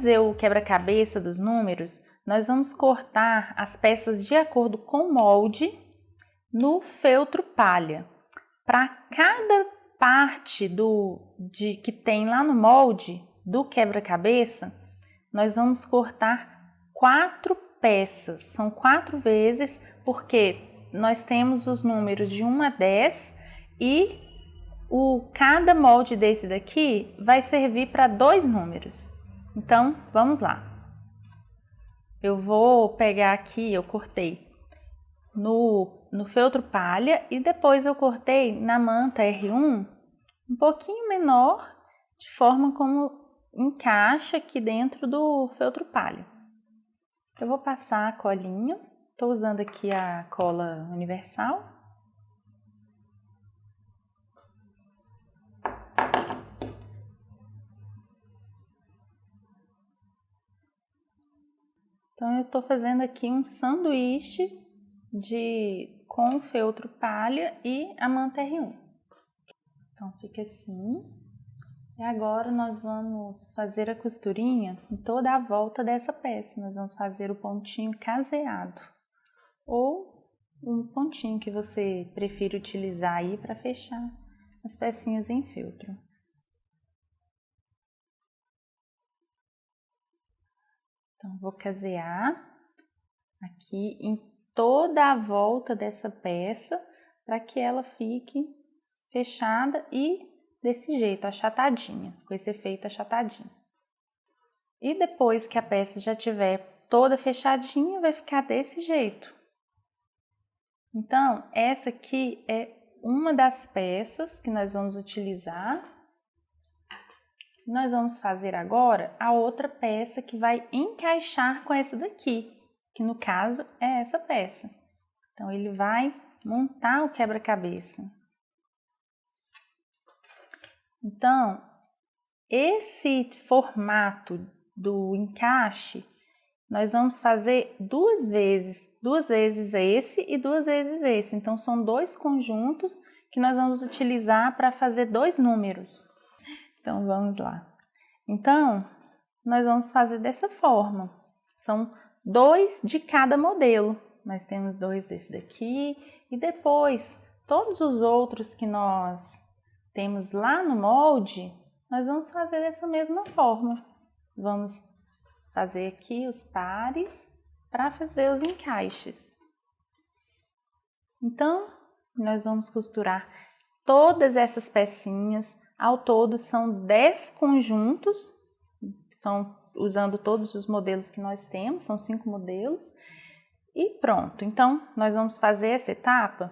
fazer o quebra-cabeça dos números, nós vamos cortar as peças de acordo com o molde no feltro palha. Para cada parte que tem lá no molde do quebra-cabeça, nós vamos cortar 4 peças. São 4 vezes, porque nós temos os números de 1 a 10 e cada molde desse daqui vai servir para 2 números. Então, vamos lá. Eu vou pegar aqui, eu cortei no feltro palha e depois eu cortei na manta R1 um pouquinho menor, de forma como encaixa aqui dentro do feltro palha. Eu vou passar a colinha, estou usando aqui a cola universal. Então, eu estou fazendo aqui um sanduíche com feltro palha e a manta R1. Então, fica assim. E agora nós vamos fazer a costurinha em toda a volta dessa peça. Nós vamos fazer o pontinho caseado ou um pontinho que você prefira utilizar aí para fechar as pecinhas em feltro. Então, vou casear aqui em toda a volta dessa peça para que ela fique fechada e desse jeito, achatadinha, com esse efeito achatadinho. E depois que a peça já estiver toda fechadinha, vai ficar desse jeito. Então, essa aqui é uma das peças que nós vamos utilizar. Nós vamos fazer agora a outra peça que vai encaixar com essa daqui, que no caso é essa peça. Então, ele vai montar o quebra-cabeça. Então, esse formato do encaixe, nós vamos fazer 2 vezes esse e 2 vezes esse. Então, são 2 conjuntos que nós vamos utilizar para fazer 2 números. Então, vamos lá. Então, nós vamos fazer dessa forma. São 2 de cada modelo. Nós temos 2 desse daqui e depois, todos os outros que nós temos lá no molde, nós vamos fazer dessa mesma forma. Vamos fazer aqui os pares para fazer os encaixes. Então, nós vamos costurar todas essas pecinhas. Ao todo são 10 conjuntos, usando todos os modelos que nós temos, são 5 modelos. E pronto, então nós vamos fazer essa etapa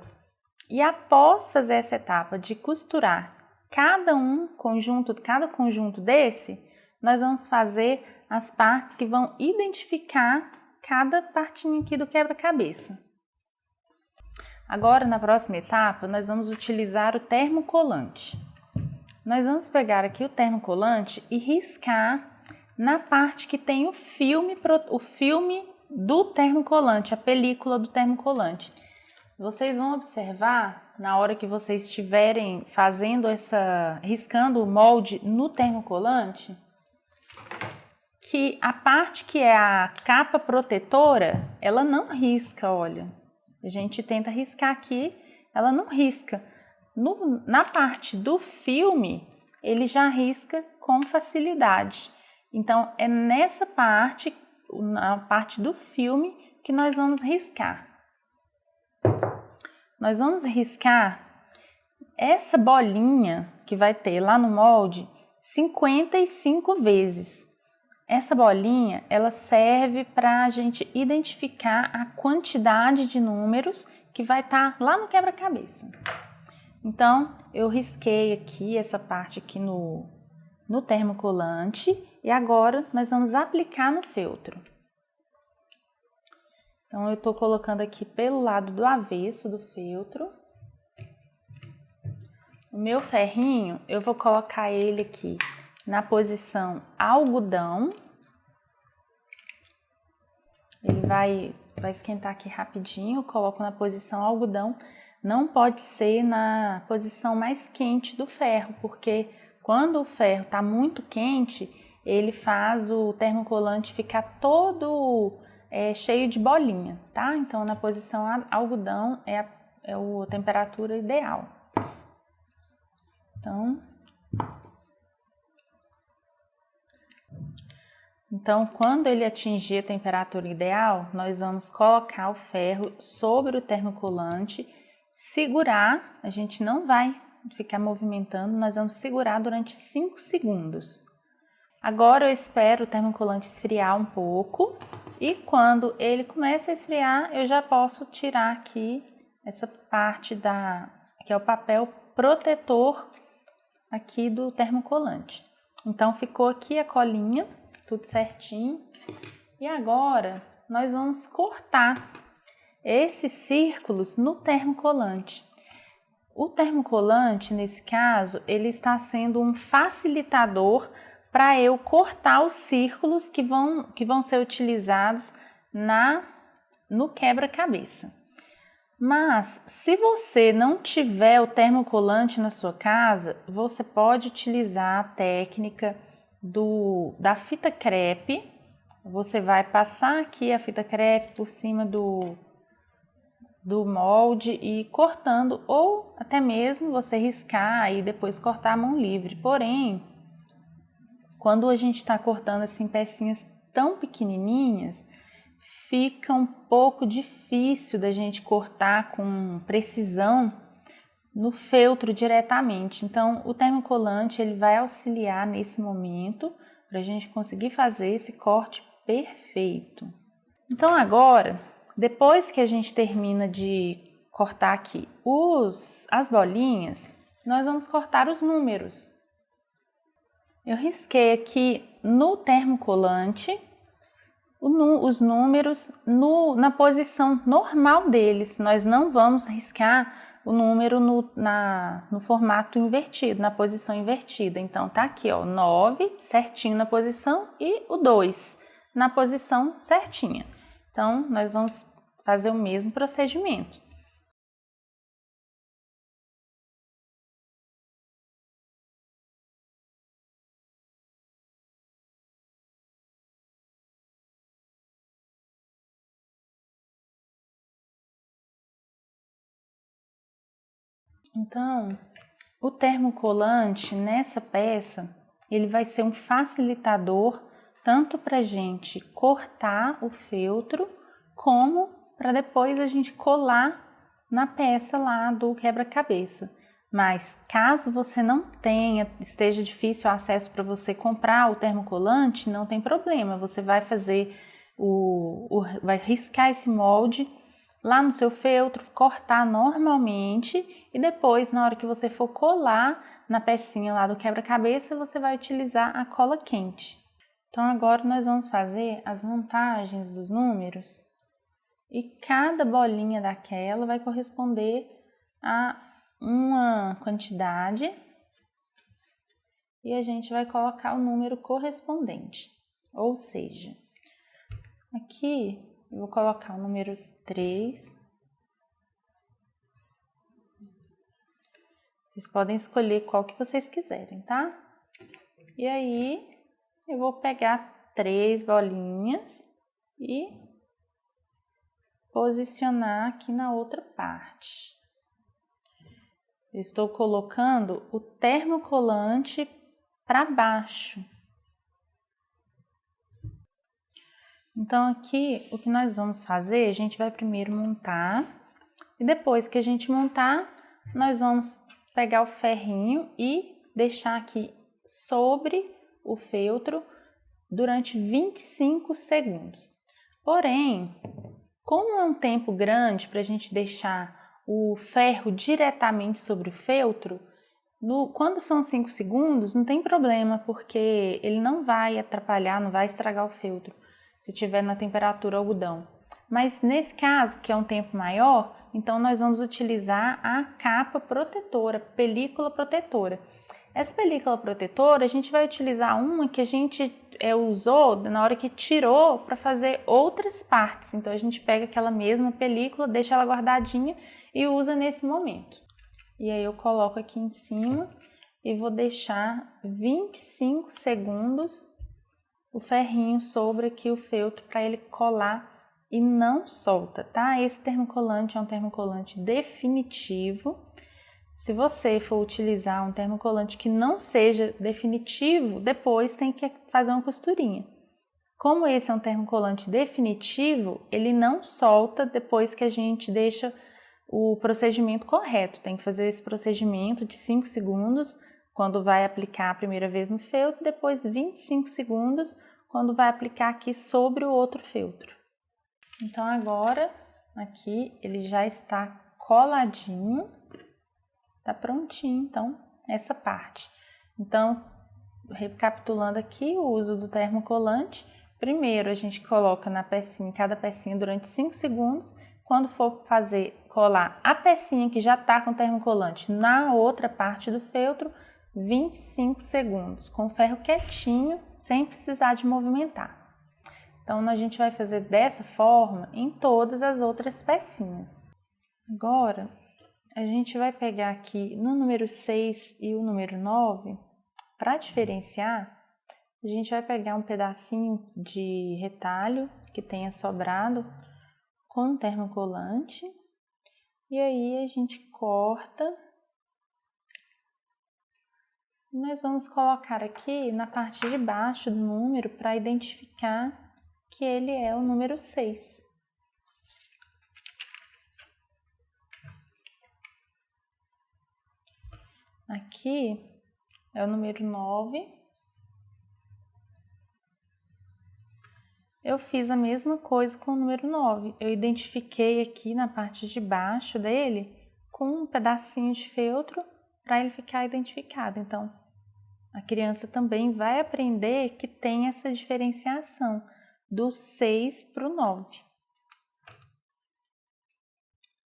e após fazer essa etapa de costurar cada conjunto desse, nós vamos fazer as partes que vão identificar cada partinha aqui do quebra-cabeça. Agora, na próxima etapa, nós vamos utilizar o termocolante. Nós vamos pegar aqui o termocolante e riscar na parte que tem o filme do termocolante, a película do termocolante. Vocês vão observar, na hora que vocês estiverem riscando o molde no termocolante, que a parte que é a capa protetora, ela não risca, olha. A gente tenta riscar aqui, ela não risca. Na parte do filme, ele já risca com facilidade. Então, é nessa parte, na parte do filme, que nós vamos riscar. Nós vamos riscar essa bolinha que vai ter lá no molde 55 vezes. Essa bolinha, ela serve para a gente identificar a quantidade de números que vai estar lá no quebra-cabeça. Então, eu risquei aqui essa parte aqui no termocolante e agora nós vamos aplicar no feltro. Então, eu estou colocando aqui pelo lado do avesso do feltro. O meu ferrinho, eu vou colocar ele aqui na posição algodão. Ele vai esquentar aqui rapidinho, eu coloco na posição algodão. Não pode ser na posição mais quente do ferro, porque quando o ferro está muito quente, ele faz o termocolante ficar todo cheio de bolinha, tá? Então, na posição algodão é a temperatura ideal. Então, quando ele atingir a temperatura ideal, nós vamos colocar o ferro sobre o termocolante, segurar, a gente não vai ficar movimentando, nós vamos segurar durante 5 segundos. Agora eu espero o termocolante esfriar um pouco e quando ele começa a esfriar, eu já posso tirar aqui essa parte que é o papel protetor aqui do termocolante. Então ficou aqui a colinha, tudo certinho. E agora nós vamos cortar esses círculos no termocolante. O termocolante, nesse caso, ele está sendo um facilitador para eu cortar os círculos que vão ser utilizados no quebra-cabeça. Mas, se você não tiver o termocolante na sua casa, você pode utilizar a técnica da fita crepe. Você vai passar aqui a fita crepe por cima do molde e cortando, ou até mesmo você riscar e depois cortar a mão livre. Porém, quando a gente está cortando assim pecinhas tão pequenininhas, fica um pouco difícil da gente cortar com precisão no feltro diretamente. Então, o termocolante ele vai auxiliar nesse momento para a gente conseguir fazer esse corte perfeito. Então, agora, depois que a gente termina de cortar aqui as bolinhas, nós vamos cortar os números. Eu risquei aqui no termocolante os números na posição normal deles. Nós não vamos riscar o número no formato invertido, na posição invertida. Então, tá aqui, ó, 9 certinho na posição e o 2 na posição certinha. Então, nós vamos fazer o mesmo procedimento. Então, o termocolante nessa peça, ele vai ser um facilitador tanto para a gente cortar o feltro, como para depois a gente colar na peça lá do quebra-cabeça. Mas caso você não esteja difícil o acesso para você comprar o termocolante, não tem problema, você vai fazer vai riscar esse molde lá no seu feltro, cortar normalmente e depois, na hora que você for colar na pecinha lá do quebra-cabeça, você vai utilizar a cola quente. Então, agora nós vamos fazer as montagens dos números e cada bolinha daquela vai corresponder a uma quantidade e a gente vai colocar o número correspondente. Ou seja, aqui eu vou colocar o número 3. Vocês podem escolher qual que vocês quiserem, tá? E aí, eu vou pegar 3 bolinhas e posicionar aqui na outra parte. Eu estou colocando o termocolante para baixo. Então, aqui, o que nós vamos fazer, a gente vai primeiro montar e depois que a gente montar, nós vamos pegar o ferrinho e deixar aqui sobre o feltro durante 25 segundos. Porém, como é um tempo grande para a gente deixar o ferro diretamente sobre o feltro, quando são 5 segundos, não tem problema, porque ele não vai atrapalhar, não vai estragar o feltro, se estiver na temperatura algodão. Mas nesse caso, que é um tempo maior, então nós vamos utilizar a capa protetora, película protetora. Essa película protetora, a gente vai utilizar uma que a gente usou na hora que tirou para fazer outras partes. Então a gente pega aquela mesma película, deixa ela guardadinha e usa nesse momento. E aí eu coloco aqui em cima e vou deixar 25 segundos o ferrinho sobre aqui o feltro para ele colar e não solta, tá? Esse termocolante é um termocolante definitivo. Se você for utilizar um termocolante que não seja definitivo, depois tem que fazer uma costurinha. Como esse é um termocolante definitivo, ele não solta depois que a gente deixa o procedimento correto. Tem que fazer esse procedimento de 5 segundos quando vai aplicar a primeira vez no feltro, depois 25 segundos quando vai aplicar aqui sobre o outro feltro. Então agora aqui ele já está coladinho, tá prontinho então essa parte. Então, recapitulando aqui o uso do termocolante, primeiro a gente coloca na pecinha, cada pecinha durante 5 segundos. Quando for colar a pecinha que já está com termocolante na outra parte do feltro, 25 segundos, com o ferro quietinho, sem precisar de movimentar. Então, a gente vai fazer dessa forma em todas as outras pecinhas. Agora, a gente vai pegar aqui no número 6 e o número 9, para diferenciar, a gente vai pegar um pedacinho de retalho que tenha sobrado com termocolante e aí a gente corta. Nós vamos colocar aqui na parte de baixo do número para identificar que ele é o número 6. Aqui é o número 9. Eu fiz a mesma coisa com o número 9. Eu identifiquei aqui na parte de baixo dele com um pedacinho de feltro para ele ficar identificado. Então, a criança também vai aprender que tem essa diferenciação do 6 para o 9.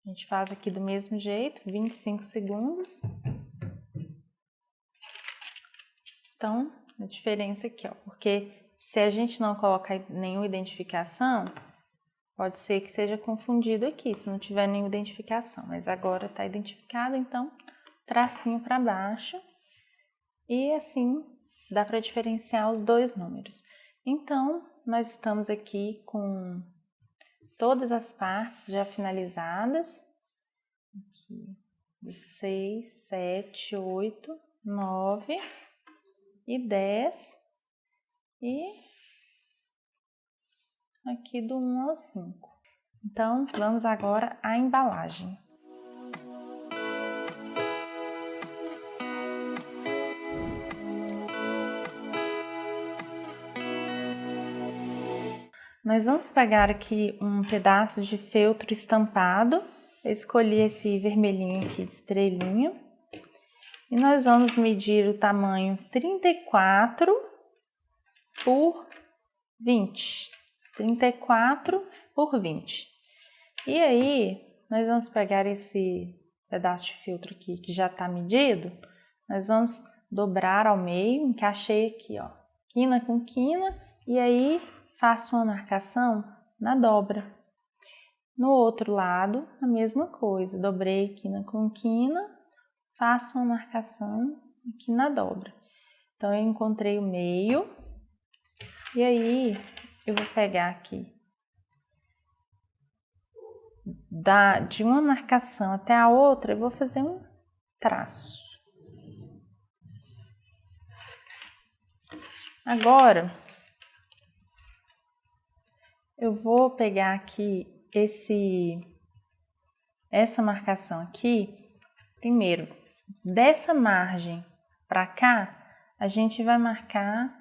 A gente faz aqui do mesmo jeito, 25 segundos. Então, a diferença aqui, ó, porque se a gente não colocar nenhuma identificação, pode ser que seja confundido aqui, se não tiver nenhuma identificação. Mas agora está identificado, então, tracinho para baixo. E assim, dá para diferenciar os dois números. Então, nós estamos aqui com todas as partes já finalizadas. Aqui, 6, 7, 8, 9 e 10. E aqui do 1 ao 5. Então, vamos agora à embalagem. Nós vamos pegar aqui um pedaço de feltro estampado. Eu escolhi esse vermelhinho aqui de estrelinha. E nós vamos medir o tamanho 34 por 20. 34 por 20. E aí, nós vamos pegar esse pedaço de feltro aqui que já está medido. Nós vamos dobrar ao meio, encaixei aqui, ó, quina com quina. E aí, faço uma marcação na dobra. No outro lado, a mesma coisa. Dobrei quina com quina, faço uma marcação aqui na dobra. Então, eu encontrei o meio. E aí, eu vou pegar aqui, de uma marcação até a outra, eu vou fazer um traço. Agora, eu vou pegar aqui essa marcação aqui. Primeiro, dessa margem para cá, a gente vai marcar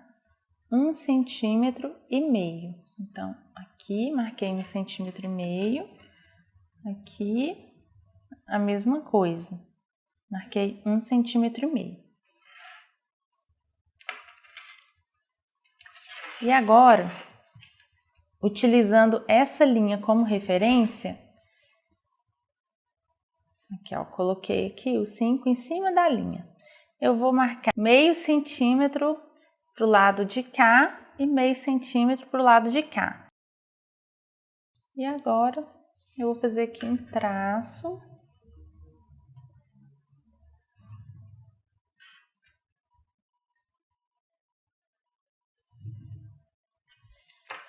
1,5 centímetro. Então, aqui marquei 1,5 centímetro. Aqui, a mesma coisa. Marquei 1,5 centímetro. E agora, utilizando essa linha como referência, aqui, ó, coloquei aqui o 5 em cima da linha. Eu vou marcar 0,5 centímetro para o lado de cá e 0,5 centímetro para o lado de cá. E agora, eu vou fazer aqui um traço.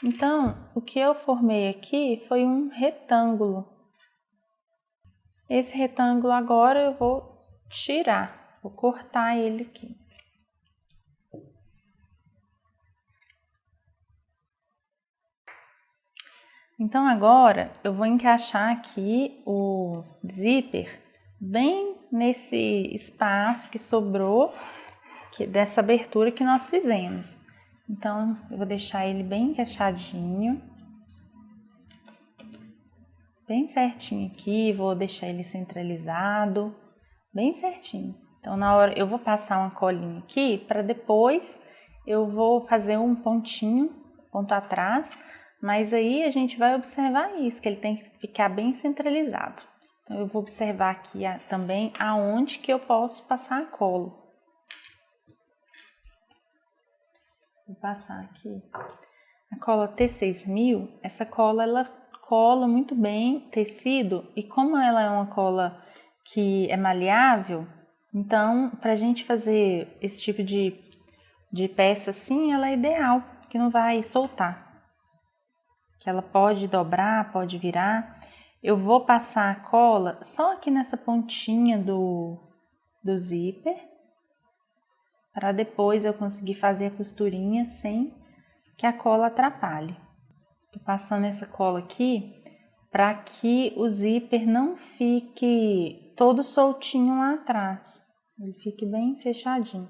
Então, o que eu formei aqui foi um retângulo. Esse retângulo agora eu vou tirar, vou cortar ele aqui. Então agora eu vou encaixar aqui o zíper bem nesse espaço que sobrou dessa abertura que nós fizemos. Então eu vou deixar ele bem encaixadinho, bem certinho aqui, vou deixar ele centralizado, bem certinho. Então na hora eu vou passar uma colinha aqui para depois eu vou fazer um pontinho, ponto atrás, mas aí a gente vai observar isso, que ele tem que ficar bem centralizado. Então eu vou observar aqui também aonde que eu posso passar a cola. Vou passar aqui a cola T6000, essa cola ela cola muito bem tecido e como ela é uma cola que é maleável, então para a gente fazer esse tipo de peça assim, ela é ideal, que não vai soltar. Que ela pode dobrar, pode virar. Eu vou passar a cola só aqui nessa pontinha do zíper, para depois eu conseguir fazer a costurinha sem que a cola atrapalhe. Tô passando essa cola aqui para que o zíper não fique todo soltinho lá atrás, ele fique bem fechadinho.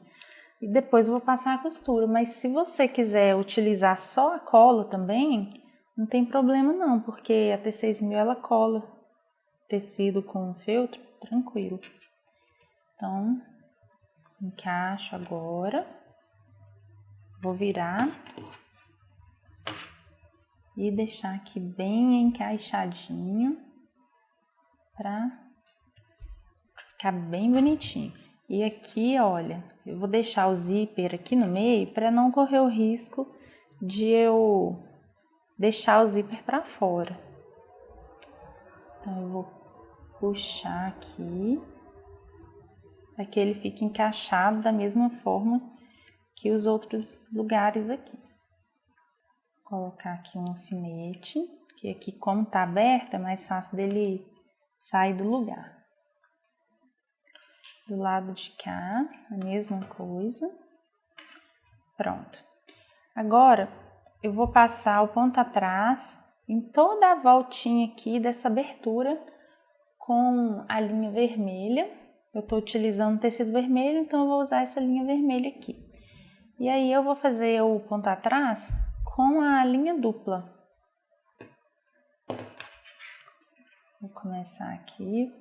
E depois eu vou passar a costura, mas se você quiser utilizar só a cola também, não tem problema não, porque a T6000 ela cola tecido com feltro, tranquilo. Então, encaixo agora, vou virar e deixar aqui bem encaixadinho para ficar bem bonitinho. E aqui, olha, eu vou deixar o zíper aqui no meio para não correr o risco de eu deixar o zíper para fora. Então eu vou puxar aqui para que ele fique encaixado da mesma forma que os outros lugares aqui. Vou colocar aqui um alfinete, que aqui como tá aberto é mais fácil dele sair do lugar. Do lado de cá, a mesma coisa. Pronto. Agora eu vou passar o ponto atrás em toda a voltinha aqui dessa abertura com a linha vermelha. Eu tô utilizando tecido vermelho, então eu vou usar essa linha vermelha aqui. E aí eu vou fazer o ponto atrás com a linha dupla. Vou começar aqui.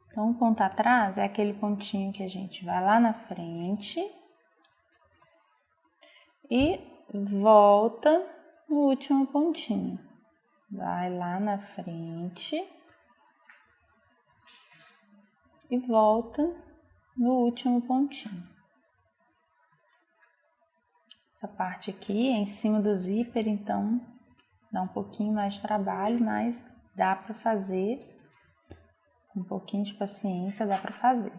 Então, o ponto atrás é aquele pontinho que a gente vai lá na frente e volta no último pontinho. Vai lá na frente e volta no último pontinho. Essa parte aqui é em cima do zíper, então dá um pouquinho mais de trabalho, mas dá para fazer. Um pouquinho de paciência dá para fazer.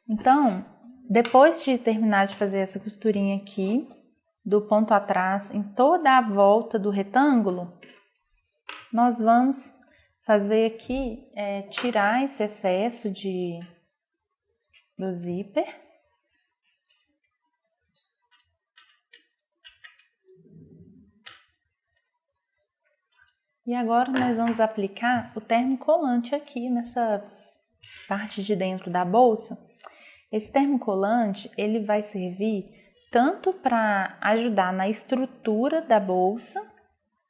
Então, depois de terminar de fazer essa costurinha aqui, do ponto atrás em toda a volta do retângulo, nós vamos fazer aqui, tirar esse excesso do zíper. E agora nós vamos aplicar o termocolante aqui nessa parte de dentro da bolsa. Esse termocolante, ele vai servir tanto para ajudar na estrutura da bolsa,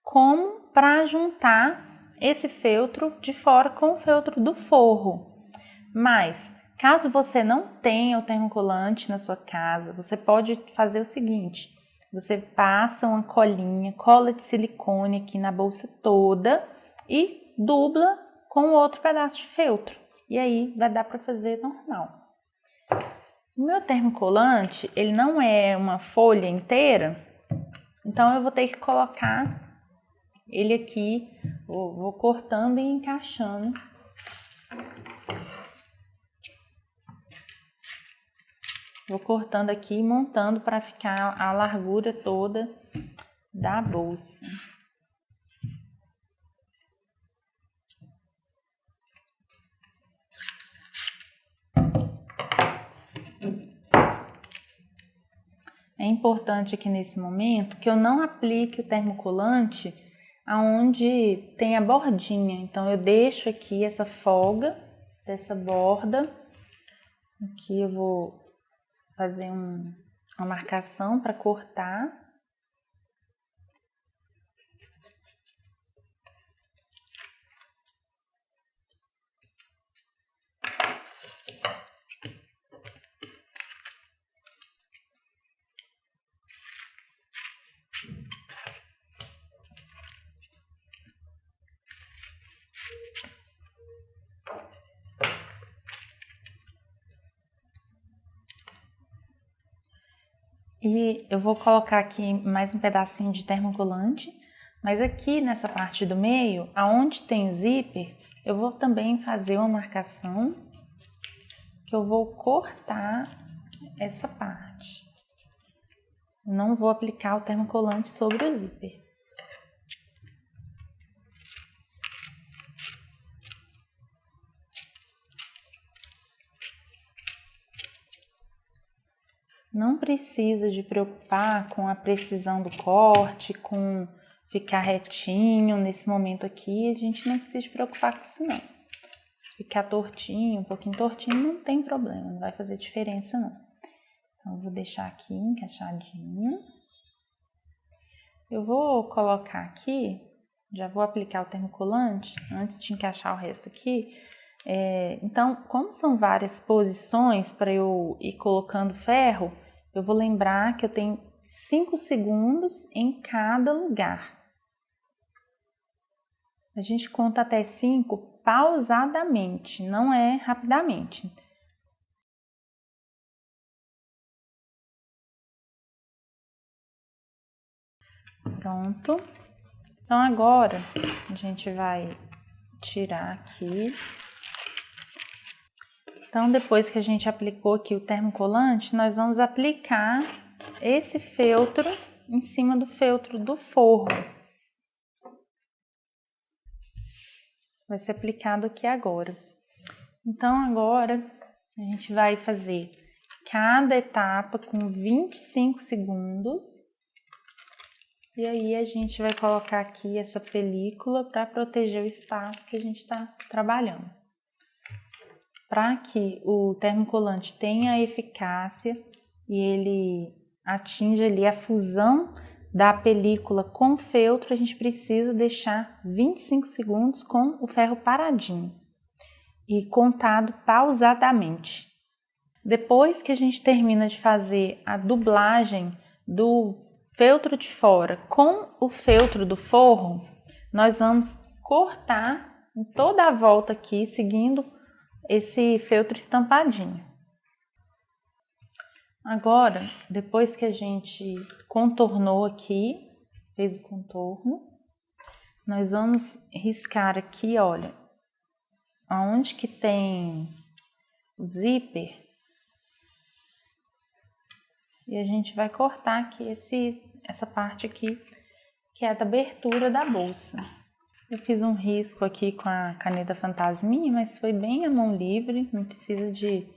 como para juntar esse feltro de fora com o feltro do forro. Mas, caso você não tenha o termocolante na sua casa, você pode fazer o seguinte: você passa uma cola de silicone aqui na bolsa toda e dubla com outro pedaço de feltro. E aí vai dar para fazer normal. O meu termocolante, ele não é uma folha inteira, então eu vou ter que colocar ele aqui, vou cortando e encaixando. Vou cortando aqui e montando para ficar a largura toda da bolsa. É importante aqui nesse momento que eu não aplique o termocolante aonde tem a bordinha. Então eu deixo aqui essa folga dessa borda. Aqui eu vou fazer uma marcação para cortar. E eu vou colocar aqui mais um pedacinho de termocolante, mas aqui nessa parte do meio, aonde tem o zíper, eu vou também fazer uma marcação que eu vou cortar essa parte. Eu não vou aplicar o termocolante sobre o zíper. Não precisa de preocupar com a precisão do corte, com ficar retinho nesse momento aqui, a gente não precisa se preocupar com isso não. Ficar tortinho, um pouquinho tortinho, não tem problema, não vai fazer diferença não. Então eu vou deixar aqui encaixadinho. Eu vou colocar aqui, já vou aplicar o termocolante antes de encaixar o resto aqui. Então, como são várias posições para eu ir colocando ferro, eu vou lembrar que eu tenho 5 segundos em cada lugar. A gente conta até 5 pausadamente, não é rapidamente. Pronto. Então agora a gente vai tirar aqui. Então depois que a gente aplicou aqui o termocolante, nós vamos aplicar esse feltro em cima do feltro do forro. Vai ser aplicado aqui agora. Então agora a gente vai fazer cada etapa com 25 segundos. E aí a gente vai colocar aqui essa película para proteger o espaço que a gente está trabalhando. Para que o termocolante tenha eficácia e ele atinja ali a fusão da película com o feltro, a gente precisa deixar 25 segundos com o ferro paradinho e contado pausadamente. Depois que a gente termina de fazer a dublagem do feltro de fora com o feltro do forro, nós vamos cortar em toda a volta aqui, seguindo esse feltro estampadinho. Agora, depois que a gente contornou aqui, fez o contorno, nós vamos riscar aqui, olha, aonde que tem o zíper, e a gente vai cortar aqui essa parte aqui, que é da abertura da bolsa. Eu fiz um risco aqui com a caneta Fantasminha, mas foi bem à mão livre, não precisa de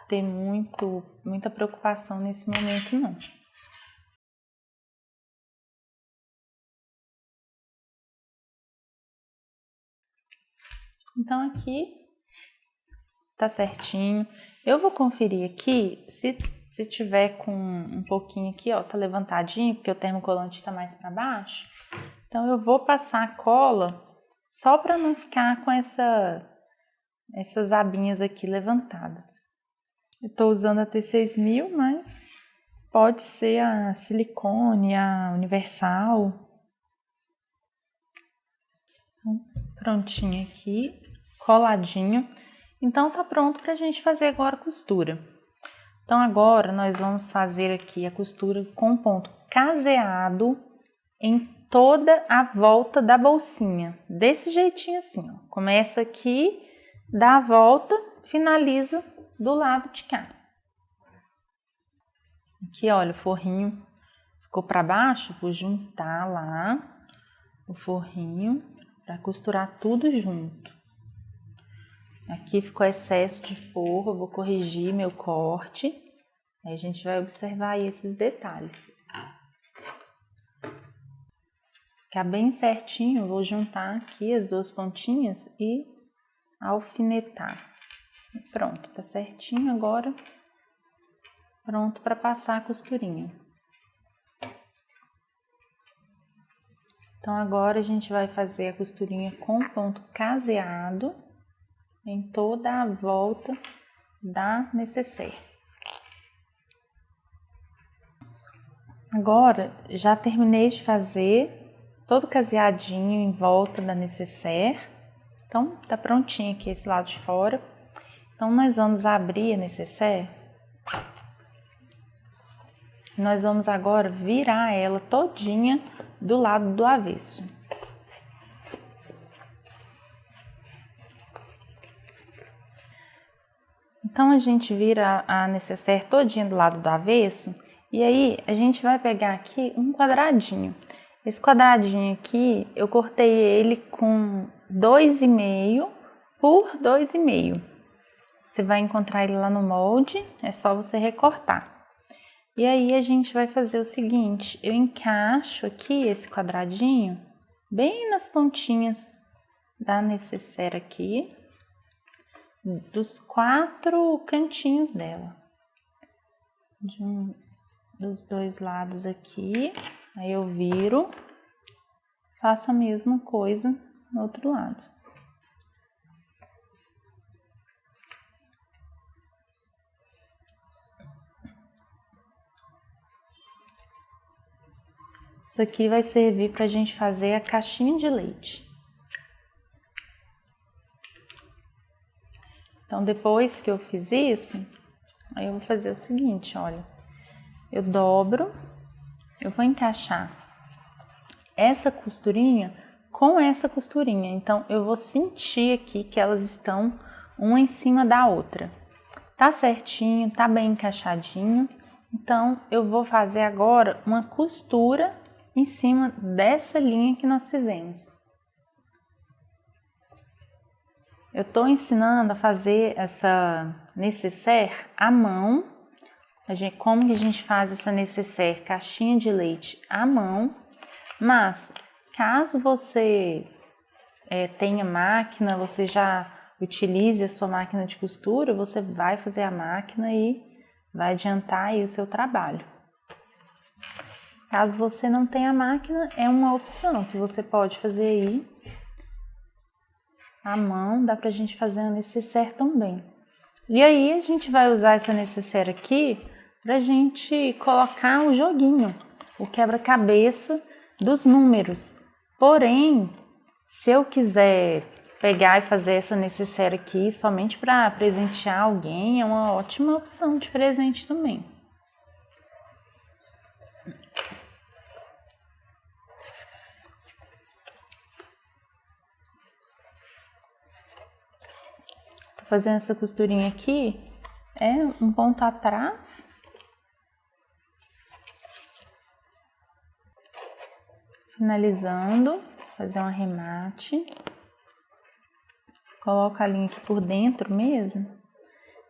ter muita preocupação nesse momento, não. Então aqui tá certinho. Eu vou conferir aqui se tiver com um pouquinho aqui, ó, tá levantadinho, porque o termocolante tá mais para baixo. Então eu vou passar a cola só para não ficar com essas abinhas aqui levantadas. Eu tô usando a T6000, mas pode ser a silicone, a universal. Então, prontinho aqui, coladinho. Então tá pronto pra gente fazer agora a costura. Então agora nós vamos fazer aqui a costura com ponto caseado em toda a volta da bolsinha, desse jeitinho assim, ó. Começa aqui, dá a volta, finaliza do lado de cá. Aqui, olha, o forrinho ficou para baixo, vou juntar lá o forrinho para costurar tudo junto. Aqui ficou excesso de forro, eu vou corrigir meu corte. Aí a gente vai observar aí esses detalhes. Ficar bem certinho, eu vou juntar aqui as duas pontinhas e alfinetar. E pronto, tá certinho agora. Pronto para passar a costurinha. Então agora a gente vai fazer a costurinha com ponto caseado em toda a volta da necessaire. Agora já terminei de fazer todo caseadinho em volta da necessaire. Então tá prontinho aqui esse lado de fora. Então nós vamos abrir a necessaire. Nós vamos agora virar ela todinha do lado do avesso. Então a gente vira a necessaire todinha do lado do avesso e aí a gente vai pegar aqui um quadradinho. Esse quadradinho aqui eu cortei ele com 2,5 por 2,5. Você vai encontrar ele lá no molde, é só você recortar. E aí a gente vai fazer o seguinte, eu encaixo aqui esse quadradinho bem nas pontinhas da necessaire aqui, dos 4 cantinhos dela. Dos dois lados aqui, aí eu viro, faço a mesma coisa no outro lado. Isso aqui vai servir para a gente fazer a caixinha de leite. Então, depois que eu fiz isso, aí eu vou fazer o seguinte, olha. Eu dobro, eu vou encaixar essa costurinha com essa costurinha. Então, eu vou sentir aqui que elas estão uma em cima da outra. Tá certinho, tá bem encaixadinho. Então, eu vou fazer agora uma costura em cima dessa linha que nós fizemos. Eu tô ensinando a fazer essa necessaire à mão. Como que a gente faz essa necessaire caixinha de leite à mão. Mas, caso você tenha máquina, você já utilize a sua máquina de costura, você vai fazer a máquina e vai adiantar aí o seu trabalho. Caso você não tenha máquina, é uma opção que você pode fazer aí à mão, dá pra gente fazer a necessaire também. E aí a gente vai usar essa necessaire aqui pra gente colocar o joguinho, o quebra-cabeça dos números. Porém, se eu quiser pegar e fazer essa necessaire aqui somente para presentear alguém, é uma ótima opção de presente também. Tô fazendo essa costurinha aqui, um ponto atrás. Finalizando, fazer um arremate. Coloco a linha aqui por dentro mesmo,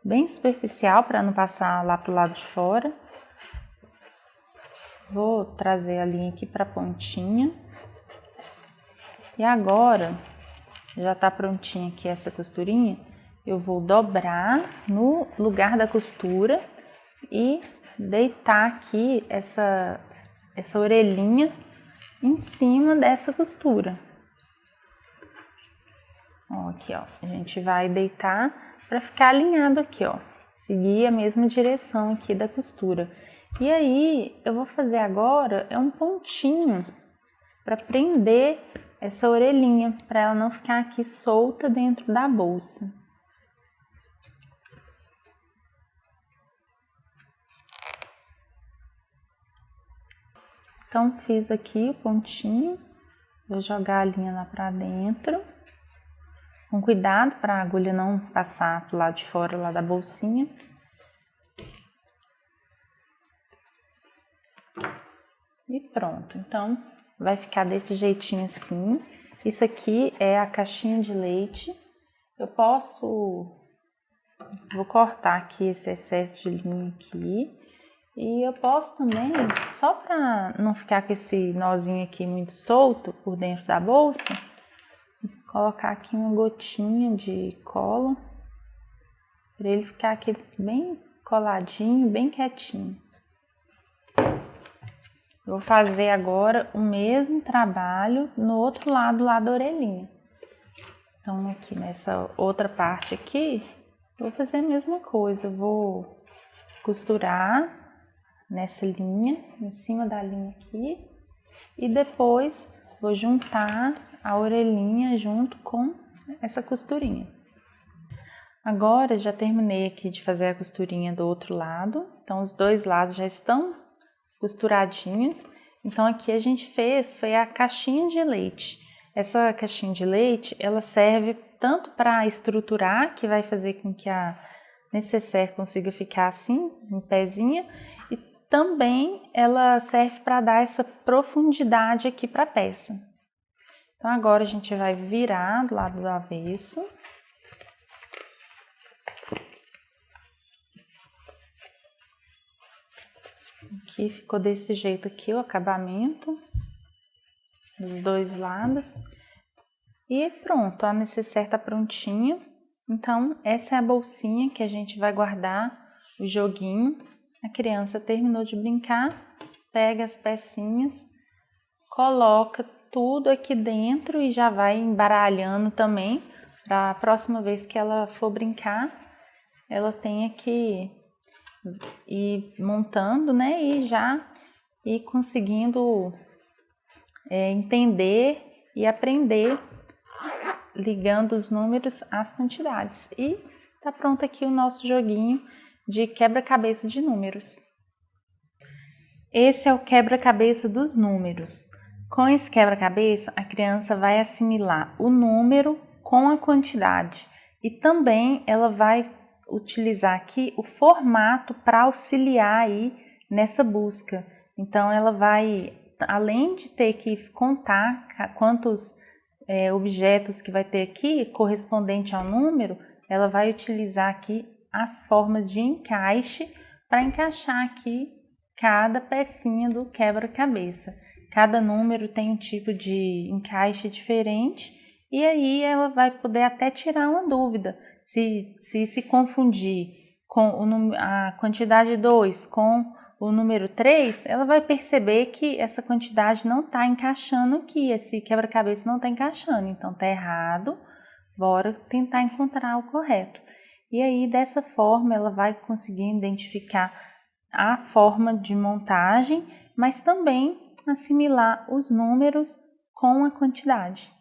bem superficial para não passar lá pro lado de fora. Vou trazer a linha aqui para a pontinha. E agora, já tá prontinha aqui essa costurinha, eu vou dobrar no lugar da costura e deitar aqui essa orelhinha em cima dessa costura. Ó, aqui, ó, a gente vai deitar para ficar alinhado aqui, ó, seguir a mesma direção aqui da costura. E aí, eu vou fazer agora um pontinho para prender essa orelhinha, para ela não ficar aqui solta dentro da bolsa. Então, fiz aqui o pontinho, vou jogar a linha lá pra dentro, com cuidado para a agulha não passar pro lado de fora lá da bolsinha. E pronto, então vai ficar desse jeitinho assim. Isso aqui é a caixinha de leite. Vou cortar aqui esse excesso de linha aqui. E eu posso também, só para não ficar com esse nozinho aqui muito solto por dentro da bolsa, colocar aqui uma gotinha de cola, para ele ficar aqui bem coladinho, bem quietinho. Vou fazer agora o mesmo trabalho no outro lado lá da orelhinha. Então aqui nessa outra parte aqui, vou fazer a mesma coisa, vou costurar nessa linha, em cima da linha aqui, e depois vou juntar a orelhinha junto com essa costurinha. Agora já terminei aqui de fazer a costurinha do outro lado, então os dois lados já estão costuradinhos. Então aqui a gente foi a caixinha de leite. Essa caixinha de leite, ela serve tanto para estruturar, que vai fazer com que a necessaire consiga ficar assim, em pezinha, e também ela serve para dar essa profundidade aqui para a peça. Então agora a gente vai virar do lado do avesso. Aqui ficou desse jeito aqui o acabamento dos dois lados. E pronto, a necessaire tá prontinha. Então essa é a bolsinha que a gente vai guardar o joguinho. A criança terminou de brincar, pega as pecinhas, coloca tudo aqui dentro e já vai embaralhando também, para a próxima vez que ela for brincar, ela tenha que ir montando, né, e já ir conseguindo entender e aprender ligando os números às quantidades. E tá pronto aqui o nosso joguinho de quebra-cabeça de números. Esse é o quebra-cabeça dos números. Com esse quebra-cabeça, a criança vai assimilar o número com a quantidade e também ela vai utilizar aqui o formato para auxiliar aí nessa busca. Então ela vai, além de ter que contar quantos objetos que vai ter aqui correspondente ao número, ela vai utilizar aqui as formas de encaixe para encaixar aqui cada pecinha do quebra-cabeça. Cada número tem um tipo de encaixe diferente e aí ela vai poder até tirar uma dúvida. Se confundir com a quantidade 2 com o número 3, ela vai perceber que essa quantidade não está encaixando aqui, esse quebra-cabeça não está encaixando, então está errado, bora tentar encontrar o correto. E aí, dessa forma, ela vai conseguir identificar a forma de montagem, mas também assimilar os números com a quantidade.